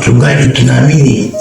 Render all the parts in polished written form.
mchungaji tunaamini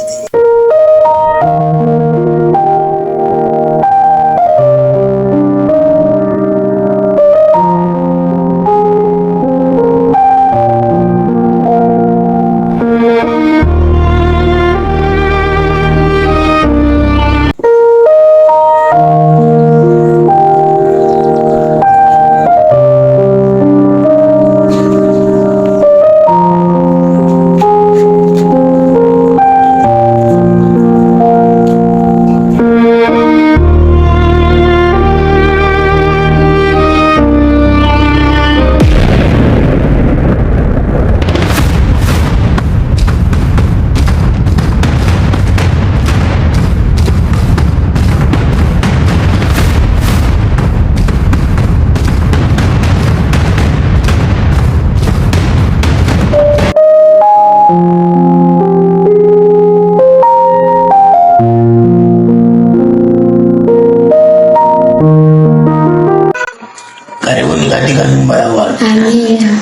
katika nyumba ya Bwana. Amina.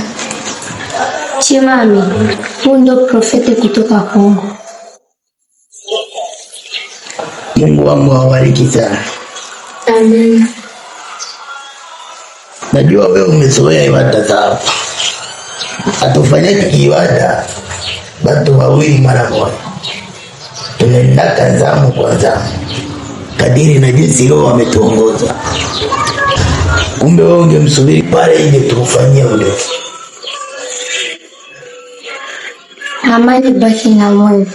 Chimami, huyu ndio profeti kutoka Kongo. Mungu wangu awabariki sana. Amina. Najua wewe umezoea ibada za hapa. Atufanyake ibada watu wawili mara moja. Tunaenda zamu kwa zamu, kadiri na jinsi Roho ametuongoza. Kumbe wewe ungemsubiri pale ili tukufanyie ule. Amani baki na Mungu.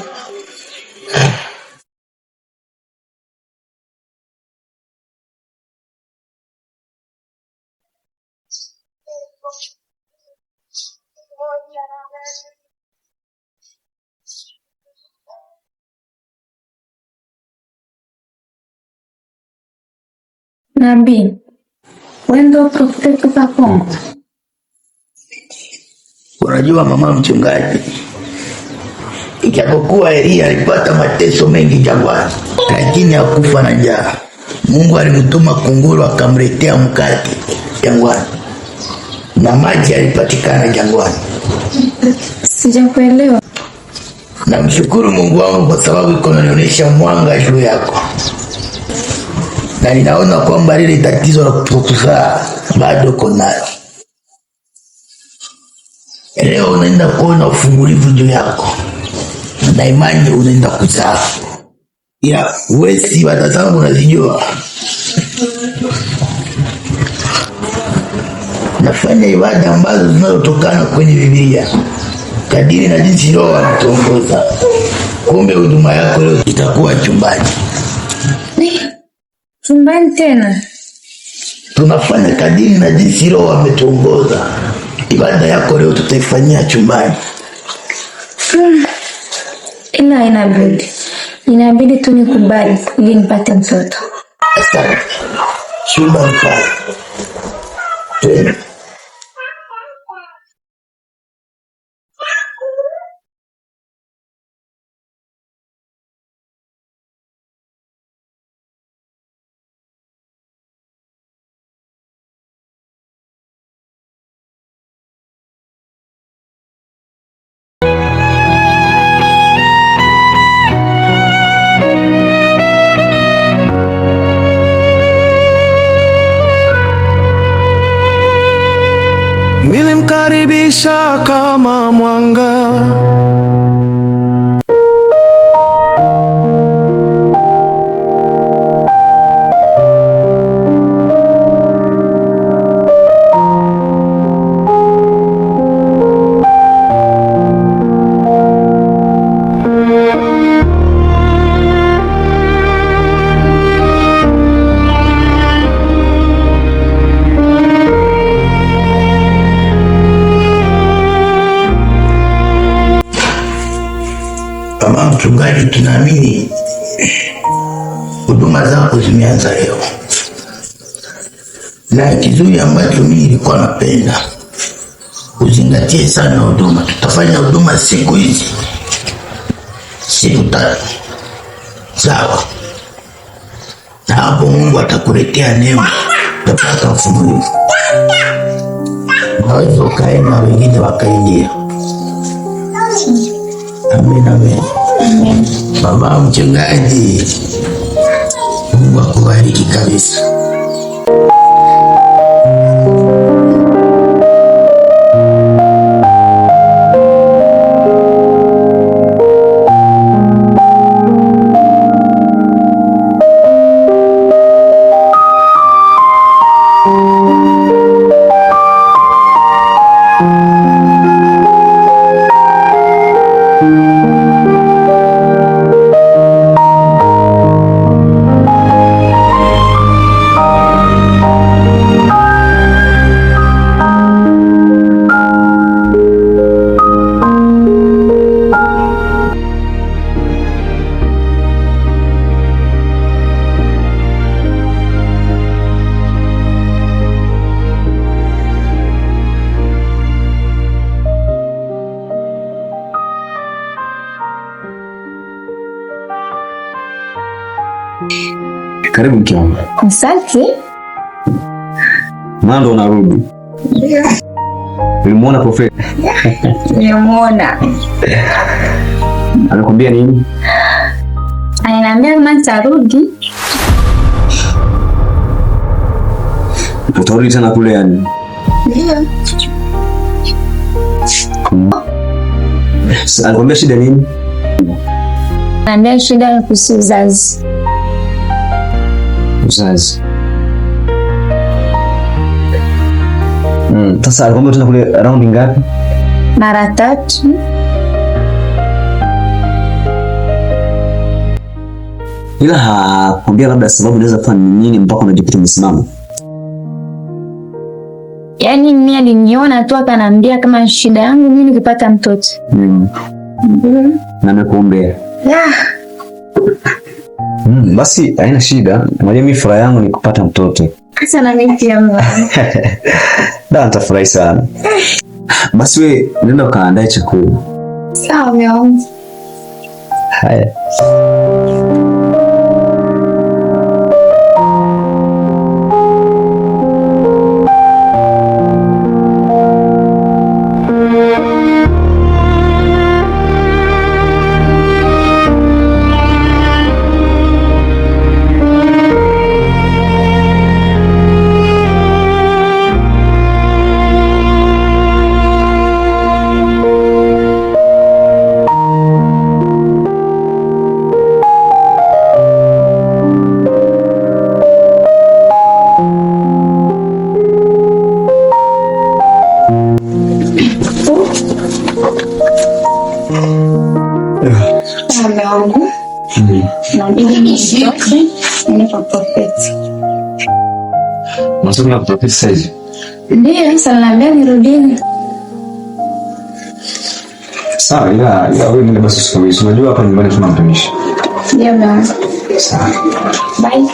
Nabii, wewe ndio profeti kutoka Kongo. Unajua mama mchungaji, ijapokuwa Elia alipata mateso mengi jangwani, lakini hakufa na njaa. Mungu alimtuma kunguru akamletea mkate jangwani, na maji yalipatikana jangwani. Sijakuelewa. Namshukuru Mungu wangu kwa sababu iko ananionyesha mwanga juu yako. Na ninaona kwamba lile tatizo la kutokuzaa bado uko nalo. Leo unaenda kuona ufungulivu juu yako, na imani unaenda kuzaa. Ila wewe si ibada zangu unazijua. Nafanya ibada ambazo zinazotokana kwenye Biblia, kadiri na jinsi Roho anatuongoza. Kumbe huduma yako leo itakuwa chumbani. Chumbani tena? Tunafanya kadiri na jinsi Roho ametuongoza. Ibada yako leo tutaifanyia chumbani. Ila inabidi tu nikubali ili nipate mtoto. Asante. Chumbani pale. Twende. Nilimkaribisha kama mwanga, Kama mchungaji tunaamini huduma zako zimeanza leo. Na kizuri ambacho mimi nilikuwa napenda uzingatie sana huduma. Tutafanya huduma siku hizi, siku 3. Sawa? Na hapo Mungu atakuletea neema, utapata ufungulivu. Naweza ukaenda wengine wakaingia. Amen, amen. Mama mchungaji, Mungu akubariki kabisa. Karibu mke wangu. Asante. Mando unarudi. Ulimuona Prophet? Nimemuona. Anakuambia nini? Ananiambia kama nitarudi. Utarudi tena kule yani? Ndio. Anakuambia shida nini? Ananiambia shida kuhusu uzazi. Uzazi. Sasa alikwambia tena kule round ngapi? Mara 3. Ila hakwambia labda sababu inaweza kuwa ni nini mpaka unajikuta umesimama? Yaani mimi aliniona tu akaniambia kama shida yangu mimi nikipata mtoto. Na amekuombea. Basi haina shida. Unajua mimi furaha yangu ni kupata mtoto. Sasa na mimi pia mwana. Da, nitafurahi sana. Basi wewe nenda ukaandae chakula. Sawa mwanangu. Haya. Masuk na Prophet saizi. Ndiyo, sasa naambia nirudini. Sawa, ila wewe ndio basi usikawisi. Unajua hapa nyumbani tuna mtumishi. Ndio mama. Sawa. Bye.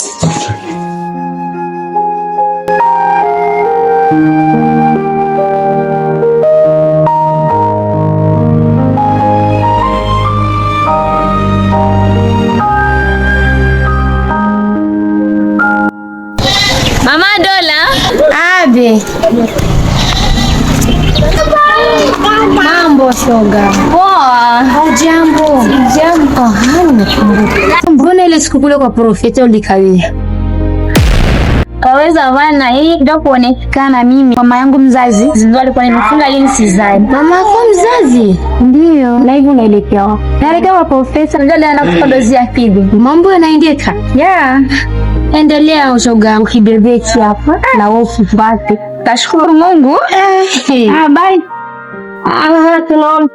Mama Dola. Abe. Mambo shoga. Poa. Hujambo? Jambo. Nimekumbuka. Mbona ile siku kule kwa Prophet ulikawia? Kaweza bana hii ndio kuonekana mimi mama yangu mzazi ndio alikuwa nimefunga lini sizai. Mama yako mzazi? Ndio. Na hivi unaelekea wapi? Naelekea kwa Prophet ndio anakupa dozi ya pili. Mambo yanaendeka? Yeah. Endelea ushoga yangu kibebeki hapa na wofu basi. Tashukuru Mungu. Bye. Tunaona.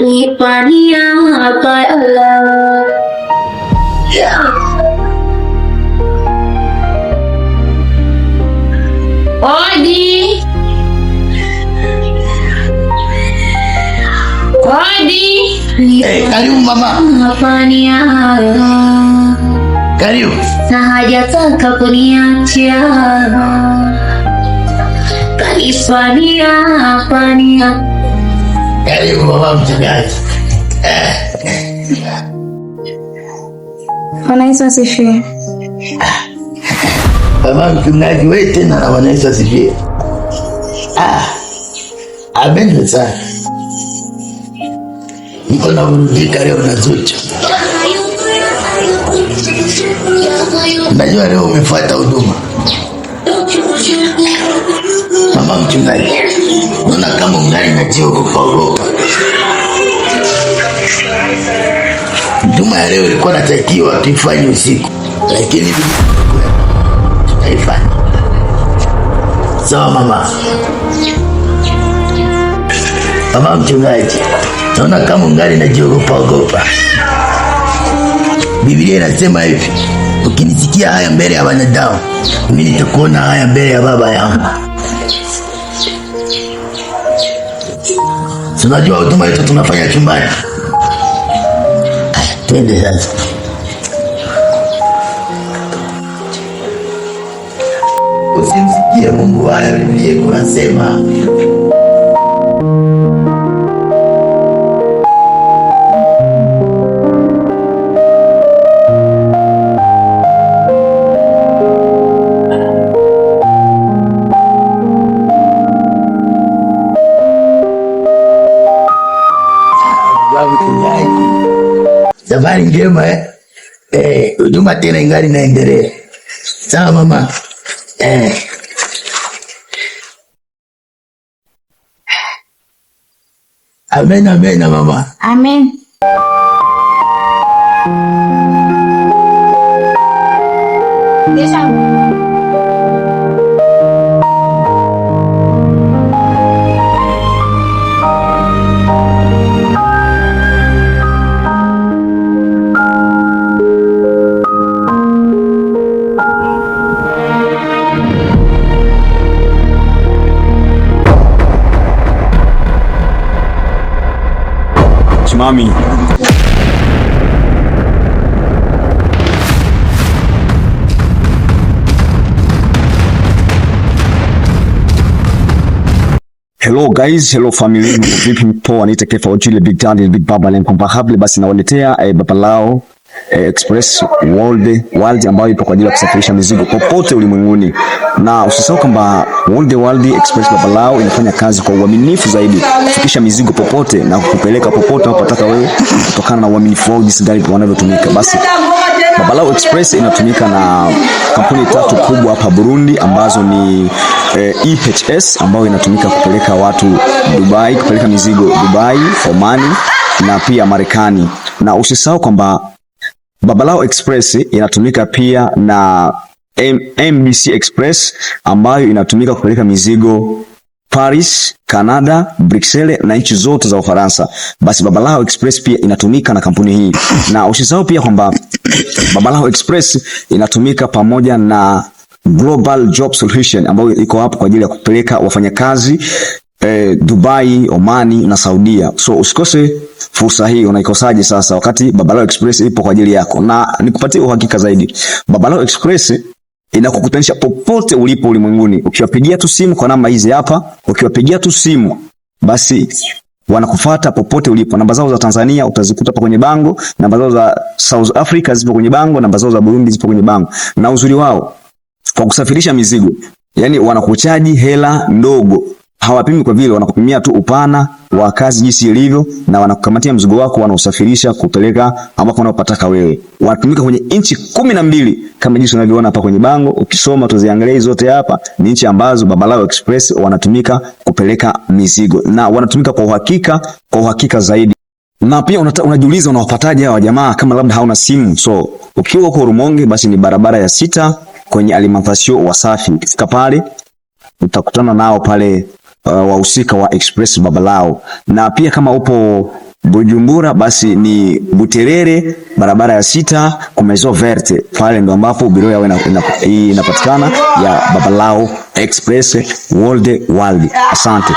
Nipania apa Allah. Odi. Karibu mama. Nipania Allah. Karibu. Na hajataka kuniacha. Kanifania Karibu mama mchungaji. Bwana Yesu asifiwe. Mama mchungaji wewe tena na Bwana Yesu asifiwe. Amen sana. Niko na burudika leo na Zuchu. Najua leo umefuata huduma. Mama mchungaji, unaona kama ungali na jiogopa. Huduma ya leo ilikuwa natakiwa tuifanye usiku, lakini tutaifanya. Sawa mama. Mama mchungaji, naona kama ungali na jiogopa. Biblia inasema hivi, ukinisikia haya mbele ya wanadamu, mimi nitakuona haya mbele ya Baba yangu. Tunajua huduma yetu tunafanya chumbani. Twende sasa. Usimsikie Mungu wala Biblia kunasema safari njema huduma tena ingali naendelea. Sawa mama. Amen mama. Amen. Mami. Hello guys, hello family. Vipi mpo? Anaita Kefa Ojile Big Daddy Big Baba Incomparable. Basi nawaletea Babalao Express World ambayo ipo kwa ajili ya kusafirisha mizigo popote ulimwenguni. Na usisahau kwamba World Express Babalao inafanya kazi kwa uaminifu zaidi kufikisha mizigo popote na kukupeleka popote unapotaka wewe, kutokana na uaminifu wao jinsi gani wanavyotumika. Basi Babalao Express inatumika na kampuni 3 kubwa hapa Burundi ambazo ni EHS ambayo inatumika kupeleka watu Dubai, kupeleka mizigo Dubai, Omani na pia Marekani. Na usisahau kwamba Babalao Express inatumika pia na MBC Express ambayo inatumika kupeleka mizigo Paris, Canada, Bruxelles na nchi zote za Ufaransa. Basi Babalao Express pia inatumika na kampuni hii. Na usisahau pia kwamba Babalao Express inatumika pamoja na Global Job Solution ambayo iko hapo kwa ajili ya kupeleka wafanyakazi Dubai, Omani na Saudia. So usikose fursa hii. Unaikosaje sasa wakati Babalao Express ipo kwa ajili yako? Na nikupatie uhakika zaidi, Babalao Express inakukutanisha popote ulipo ulimwenguni. Ukiwapigia tu simu kwa namba hizi hapa, ukiwapigia tu simu basi wanakufuata popote ulipo. Namba zao za Tanzania utazikuta hapo kwenye bango, namba zao za South Africa zipo kwenye bango, namba zao za Burundi zipo kwenye bango. Na uzuri wao kwa kusafirisha mizigo, yani wanakuchaji hela ndogo. Hawapimi kwa vile, wanakupimia tu upana wa kazi jinsi ilivyo, na wanakukamatia mzigo wako, wanausafirisha kupeleka ambapo unapotaka wewe. Wanatumika kwenye nchi 12 kama jinsi unavyoona hapa kwenye bango. Ukisoma tuziangalie zote hapa, ni nchi ambazo Babalao Express wanatumika kupeleka mizigo, na wanatumika kwa uhakika zaidi. Na pia unajiuliza unawapataje hawa jamaa kama labda hauna simu? So ukiwa huko Rumonge, basi ni barabara ya 6 kwenye Alimentation Wasafi. Ukifika pale utakutana nao pale wahusika wa Express Babalao. Na pia kama upo Bujumbura, basi ni Buterere, barabara ya 6 kwa Maison Verte. Pale ndo ambapo biro yao inapatikana ya Babalao Express World. Asante.